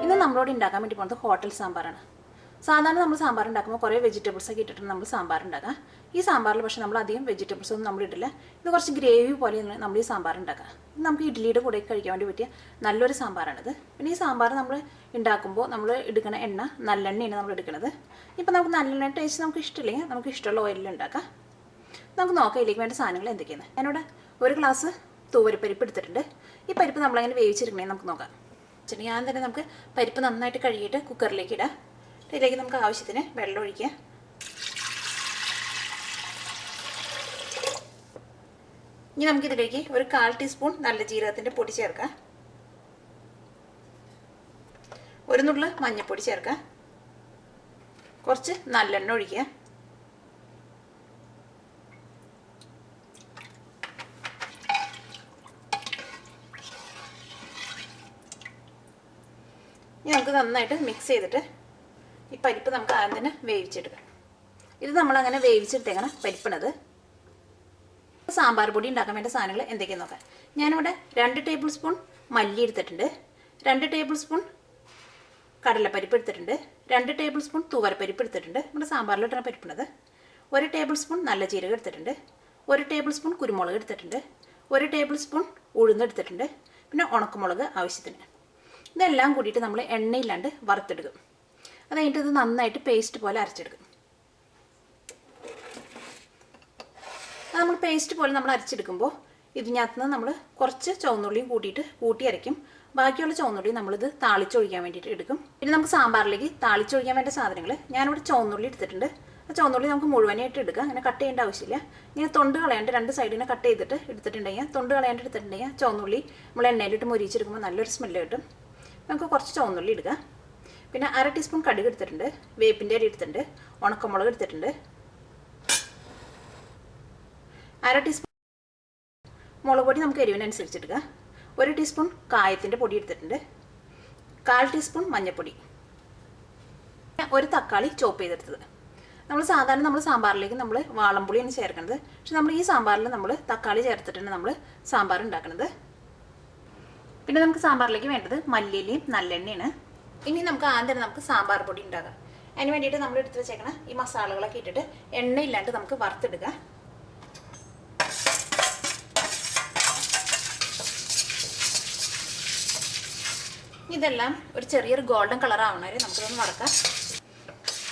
ഇന്ന് നമ്മളോട് ഉണ്ടാക്കാൻ വേണ്ടി പോകുന്നത് ഹോട്ടൽ സാമ്പാറാണ്. സാധാരണ നമ്മൾ സാമ്പാർ ഉണ്ടാക്കുമ്പോൾ കുറേ വെജിറ്റബിൾസ് ഒക്കെ ഇട്ടിട്ട് നമ്മൾ സാമ്പാർ ഉണ്ടാക്കുക. ഈ സാമ്പാറിൽ പക്ഷേ നമ്മൾ അധികം വെജിറ്റബിൾസ് ഒന്നും നമ്മൾ ഇട്ടില്ല. ഇത് കുറച്ച് ഗ്രേവി പോലെയാണ് നമ്മൾ ഈ സാമ്പാർ ഉണ്ടാക്കുക. നമുക്ക് ഇഡ്ഡലിയുടെ കൂടെ കഴിക്കാൻ വേണ്ടി പറ്റിയ നല്ലൊരു സാമ്പാറാണിത്. പിന്നെ ഈ സാമ്പാർ നമ്മൾ ഉണ്ടാക്കുമ്പോൾ നമ്മൾ എടുക്കുന്ന എണ്ണ നല്ലെണ്ണയാണ് നമ്മൾ എടുക്കുന്നത്. ഇപ്പോൾ നമുക്ക് നല്ലെണ്ണ ടേസ്റ്റ് നമുക്ക് ഇഷ്ടമില്ലെങ്കിൽ നമുക്ക് ഇഷ്ടമുള്ള ഓയിലിൽ ഉണ്ടാക്കാം. നമുക്ക് നോക്കാം ഇതിലേക്ക് വേണ്ട സാധനങ്ങൾ എന്തൊക്കെയാണ്. ഞാനിവിടെ ഒരു ഗ്ലാസ് തൂവരപ്പരിപ്പ് എടുത്തിട്ടുണ്ട്. ഈ പരിപ്പ് നമ്മളങ്ങനെ വേവിച്ചെടുക്കണേ നമുക്ക് നോക്കാം. ഞാൻ തന്നെ നമുക്ക് പരിപ്പ് നന്നായിട്ട് കഴുകിയിട്ട് കുക്കറിലേക്ക് ഇടാം. ഇതിലേക്ക് നമുക്ക് ആവശ്യത്തിന് വെള്ളം ഒഴിക്കുക. ഇനി നമുക്കിതിലേക്ക് ഒരു 1/4 ടീസ്പൂൺ നല്ല ജീരകത്തിൻ്റെ പൊടി ചേർക്കാം. ഒരു നുള്ള് മഞ്ഞൾപ്പൊടി ചേർക്കാം. കുറച്ച് നല്ലെണ്ണ ഒഴിക്കുക. ഇനി നമുക്ക് നന്നായിട്ട് മിക്സ് ചെയ്തിട്ട് ഈ പരിപ്പ് നമുക്ക് ആദ്യം തന്നെ വേവിച്ചെടുക്കാം. ഇത് നമ്മളങ്ങനെ വേവിച്ചെടുത്തേക്കണം പരിപ്പിണത്. സാമ്പാർ പൊടി ഉണ്ടാക്കാൻ വേണ്ട സാധനങ്ങൾ എന്തൊക്കെയാണെന്ന് നോക്കാം. ഞാനിവിടെ 2 ടേബിൾ സ്പൂൺ മല്ലി എടുത്തിട്ടുണ്ട്, 2 ടേബിൾ സ്പൂൺ കടലപ്പരിപ്പ് എടുത്തിട്ടുണ്ട്, 2 ടേബിൾ സ്പൂൺ തൂവരപ്പരിപ്പ് എടുത്തിട്ടുണ്ട്, നമ്മുടെ സാമ്പാറിലിട്ടുന്ന പരിപ്പിണത്. 1 ടേബിൾ സ്പൂൺ നല്ല ജീരകം എടുത്തിട്ടുണ്ട്, 1 ടേബിൾ സ്പൂൺ കുരുമുളക് എടുത്തിട്ടുണ്ട്, 1 ടേബിൾ സ്പൂൺ ഉഴുന്നെടുത്തിട്ടുണ്ട്, പിന്നെ ഉണക്കമുളക് ആവശ്യത്തിന്. ഇതെല്ലാം കൂടിയിട്ട് നമ്മൾ എണ്ണയില്ലാണ്ട് വറുത്തെടുക്കും. അത് കഴിഞ്ഞിട്ട് ഇത് നന്നായിട്ട് പേസ്റ്റ് പോലെ അരച്ചെടുക്കും. അത് നമ്മൾ പേസ്റ്റ് പോലെ നമ്മൾ അരച്ചെടുക്കുമ്പോൾ ഇതിനകത്ത് നിന്ന് നമ്മൾ കുറച്ച് ചുവന്നുള്ളിയും കൂട്ടി അരയ്ക്കും. ബാക്കിയുള്ള ചുവന്നുള്ളി നമ്മളിത് താളിച്ചൊഴിക്കാൻ വേണ്ടിയിട്ട് എടുക്കും. പിന്നെ നമുക്ക് സാമ്പാറിലേക്ക് താളിച്ചൊഴിക്കാൻ വേണ്ട സാധനങ്ങൾ ഞാനിവിടെ ചുവന്നുള്ളി എടുത്തിട്ടുണ്ട്. ആ ചുവന്നുള്ളി നമുക്ക് മുഴുവനായിട്ട് എടുക്കാം. അങ്ങനെ കട്ട് ചെയ്യേണ്ട ആവശ്യമില്ല. ഇങ്ങനെ തൊണ്ട് കളയാണ്ട് 2 സൈഡിനെ കട്ട് ചെയ്തിട്ട് എടുത്തിട്ടുണ്ടെങ്കിൽ തൊണ്ട് കളയാണ്ട് എടുത്തിട്ടുണ്ടെങ്കിൽ ചുവന്നുള്ളി നമ്മൾ എണ്ണയിലിട്ട് മൊരിച്ചെടുക്കുമ്പോൾ നല്ലൊരു സ്മെല്ല് കിട്ടും. നമുക്ക് കുറച്ച് ചുവന്നുള്ളി എടുക്കുക. പിന്നെ 1/2 ടീസ്പൂൺ കടുക് എടുത്തിട്ടുണ്ട്, വേപ്പിൻ്റെ ഇല എടുത്തിട്ടുണ്ട്, ഉണക്കമുളക് എടുത്തിട്ടുണ്ട്, 1/2 ടീസ്പൂൺ മുളക് പൊടി നമുക്ക് എരിവിനനുസരിച്ച് എടുക്കുക, 1 ടീസ്പൂൺ കായത്തിൻ്റെ പൊടി എടുത്തിട്ടുണ്ട്, 1/4 ടീസ്പൂൺ മഞ്ഞൾപ്പൊടി, 1 തക്കാളി ചോപ്പ് ചെയ്തെടുത്തത്. നമ്മൾ സാമ്പാറിലേക്ക് നമ്മൾ വാളംപുളിയാണ് ചേർക്കുന്നത്. പക്ഷെ നമ്മൾ ഈ സാമ്പാറിൽ നമ്മൾ തക്കാളി ചേർത്തിട്ടാണ് നമ്മൾ സാമ്പാർ ഉണ്ടാക്കുന്നത്. പിന്നെ നമുക്ക് സാമ്പാറിലേക്ക് വേണ്ടത് മല്ലിയിലയും നല്ലെണ്ണയാണ്. ഇനി നമുക്ക് ആദ്യം നമുക്ക് സാമ്പാർ പൊടി ഉണ്ടാക്കാം. അതിന് വേണ്ടിയിട്ട് നമ്മൾ എടുത്ത് വെച്ചേക്കണം ഈ മസാലകളൊക്കെ ഇട്ടിട്ട് എണ്ണയില്ലാണ്ട് നമുക്ക് വറുത്തെടുക്കാം. ഇതെല്ലാം ഒരു ചെറിയൊരു ഗോൾഡൻ കളർ ആവണ വരെ നമുക്കിതൊന്ന് വറക്കാം.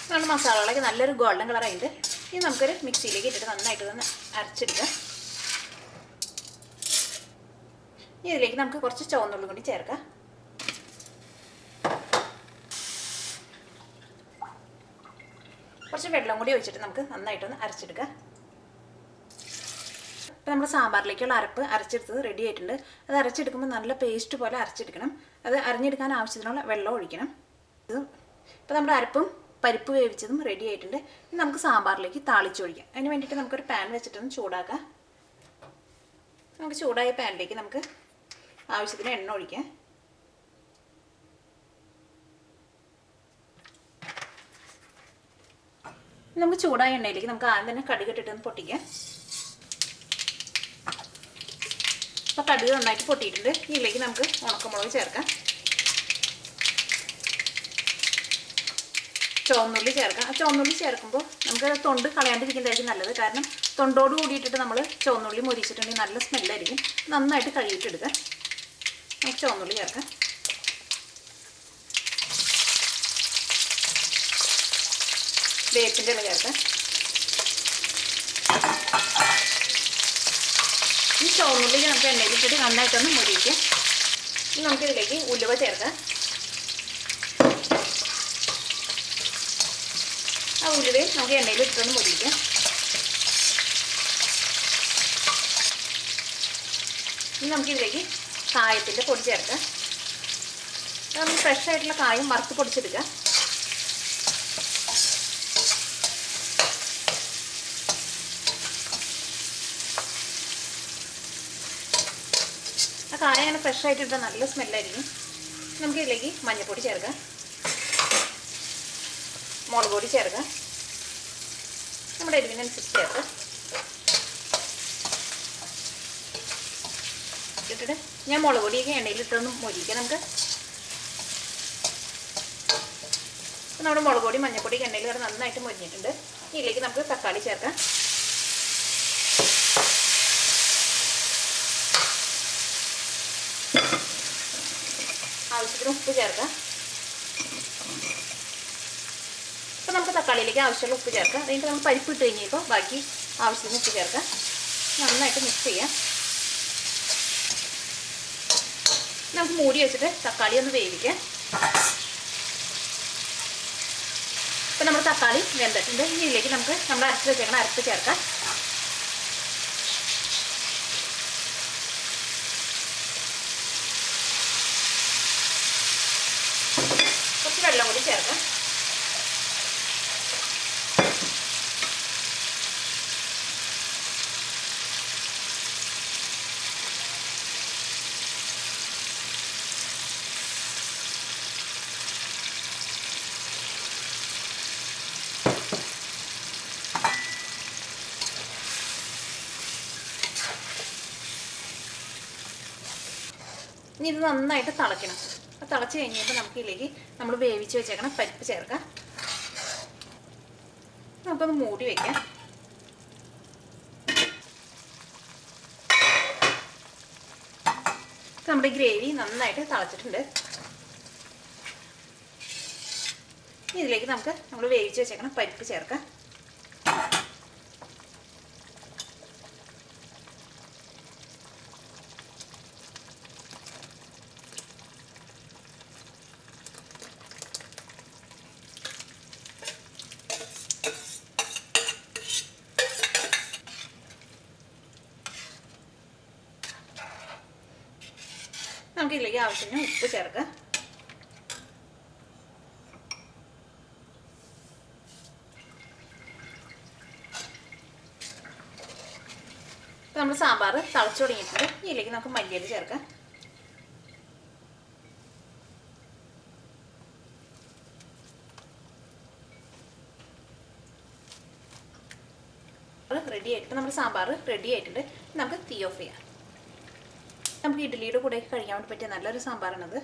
നമ്മൾ മസാലകളൊക്കെ നല്ലൊരു ഗോൾഡൻ കളർ ആയിട്ട് ഇനി നമുക്കൊരു മിക്സിയിലേക്ക് ഇട്ടിട്ട് നന്നായിട്ട് ഒന്ന് അരച്ചെടുക്കാം. ഇനി ഇതിലേക്ക് നമുക്ക് കുറച്ച് ചുവന്നുള്ളി കൂടി ചേർക്കാം. കുറച്ച് വെള്ളം കൂടി ഒഴിച്ചിട്ട് നമുക്ക് നന്നായിട്ടൊന്ന് അരച്ചെടുക്കാം. ഇപ്പം നമ്മൾ സാമ്പാറിലേക്കുള്ള അരപ്പ് അരച്ചെടുത്തത് റെഡി ആയിട്ടുണ്ട്. അത് അരച്ചെടുക്കുമ്പോൾ നല്ല പേസ്റ്റ് പോലെ അരച്ചെടുക്കണം. അത് അരിഞ്ഞെടുക്കാൻ ആവശ്യത്തിനുള്ള വെള്ളം ഒഴിക്കണം. ഇപ്പം നമ്മുടെ അരപ്പും പരിപ്പ് വേവിച്ചതും റെഡി ആയിട്ടുണ്ട്. ഇനി നമുക്ക് സാമ്പാറിലേക്ക് താളിച്ചൊഴിക്കാം. അതിന് വേണ്ടിയിട്ട് നമുക്കൊരു പാൻ വെച്ചിട്ടൊന്ന് ചൂടാക്കാം. നമുക്ക് ചൂടായ പാനിലേക്ക് നമുക്ക് ആവശ്യത്തിന് എണ്ണ ഒഴിക്കാം. നമുക്ക് ചൂടായ എണ്ണയിലേക്ക് നമുക്ക് ആദ്യം തന്നെ കടുക് ഇട്ടിട്ടൊന്ന് പൊട്ടിക്കാം. അപ്പോൾ കടുക് നന്നായിട്ട് പൊട്ടിയിട്ടുണ്ട്. ഇതിലേക്ക് നമുക്ക് ഉണക്കമുളക് ചേർക്കാം, ചുവന്നുള്ളി ചേർക്കാം. ആ ചുവന്നുള്ളി ചേർക്കുമ്പോൾ നമുക്ക് തൊണ്ട് കളയാണ്ടിരിക്കുന്നതായിരിക്കും നല്ലത്. കാരണം തൊണ്ടോട് കൂടിയിട്ടിട്ട് നമ്മൾ ചുവന്നുള്ളി മൊരിച്ചിട്ടുണ്ടെങ്കിൽ നല്ല സ്മെല്ലായിരിക്കും. നന്നായിട്ട് കഴുകിയിട്ടെടുക്കാം. നമുക്ക് ചുവന്നുള്ളി ചേർക്കാം. വേപ്പിൻ്റെ ഇല ചേർക്കാം. ഈ ചുവന്നുള്ളി നമുക്ക് എണ്ണയിലിട്ടിട്ട് നന്നായിട്ടൊന്ന് മൊരിയിക്കാം. ഇനി നമുക്കിതിലേക്ക് ഉലുവ ചേർക്കാം. ആ ഉലുവയും നമുക്ക് എണ്ണയിലിട്ടൊന്ന് മൊരിയിക്കാം. ഇനി നമുക്കിതിലേക്ക് കായത്തിൻ്റെ പൊടി ചേർക്കാം. നമ്മൾ ഫ്രഷ് ആയിട്ടുള്ള കായം വറുത്ത് പൊടിച്ചെടുക്കുക. ആ കായം അങ്ങനെ ഫ്രഷ് ആയിട്ട് ഇട്ടാൽ നല്ല സ്മെല്ലായിരിക്കും. നമുക്കിതിലേക്ക് മഞ്ഞൾപ്പൊടി ചേർക്കാം, മുളക് പൊടി ചേർക്കാം, നമ്മുടെ എരിവിനനുസരിച്ച് ചേർക്കാം. ഇട്ടിട്ട് ഞാൻ മുളക് പൊടിയൊക്കെ എണ്ണയിലിട്ടൊന്ന് മൊരിക്കാം. നമുക്ക് നമ്മുടെ മുളക് പൊടി മഞ്ഞൾപ്പൊടി എണ്ണയിൽ കൂടെ നന്നായിട്ട് മൊരിഞ്ഞിട്ടുണ്ട്. ഇതിലേക്ക് നമുക്ക് തക്കാളി ചേർക്കാം. ആവശ്യത്തിന് ഉപ്പ് ചേർക്കാം. അപ്പോൾ നമുക്ക് തക്കാളിയിലേക്ക് ആവശ്യമുള്ള ഉപ്പ് ചേർക്കാം. അതിൻ്റെ നമ്മൾ പരിപ്പ് ഇട്ട് കഴിഞ്ഞപ്പോൾ ബാക്കി ആവശ്യത്തിന് ഉപ്പ് ചേർക്കാം. നന്നായിട്ട് മിക്സ് ചെയ്യാം. നമുക്ക് മൂടി വെച്ചിട്ട് തക്കാളി ഒന്ന് വേവിക്കാം. ഇപ്പം നമ്മുടെ തക്കാളി വെന്തിട്ടുണ്ട്. ഇതിലേക്ക് നമുക്ക് നമ്മൾ അരച്ച് വെച്ചേക്കണം അരപ്പ് ചേർക്കാം. കുറച്ച് വെള്ളം കൂടി ചേർക്കാം. ഇനി ഇത് നന്നായിട്ട് തിളയ്ക്കണം. അപ്പോൾ തിളച്ച് കഴിഞ്ഞപ്പോൾ നമുക്ക് ഇതിലേക്ക് നമ്മൾ വേവിച്ച് വെച്ചേക്കണം പരിപ്പ് ചേർക്കാം. നമുക്കൊന്ന് മൂടി വയ്ക്കാം. നമ്മുടെ ഗ്രേവി നന്നായിട്ട് തിളച്ചിട്ടുണ്ട്. ഇതിലേക്ക് നമുക്ക് നമ്മൾ വേവിച്ച് വെച്ചേക്കണം പരിപ്പ് ചേർക്കാം. നമുക്ക് ഇതിലേക്ക് ആവശ്യത്തിന് ഉപ്പ് ചേർക്കാം. നമ്മൾ സാമ്പാർ തിളച്ചു തുടങ്ങിയിട്ടുണ്ട്. ഇതിലേക്ക് നമുക്ക് മല്ലിയില ചേർക്കാം. റെഡി ആയിട്ട് നമ്മുടെ സാമ്പാർ റെഡി ആയിട്ടുണ്ട്. നമുക്ക് തീ ഓഫ് ചെയ്യാം. നമുക്ക് ഇഡ്ഡലിയുടെ കൂടെ കഴിക്കാൻ വേണ്ടി പറ്റിയ നല്ലൊരു സാമ്പാറാണത്.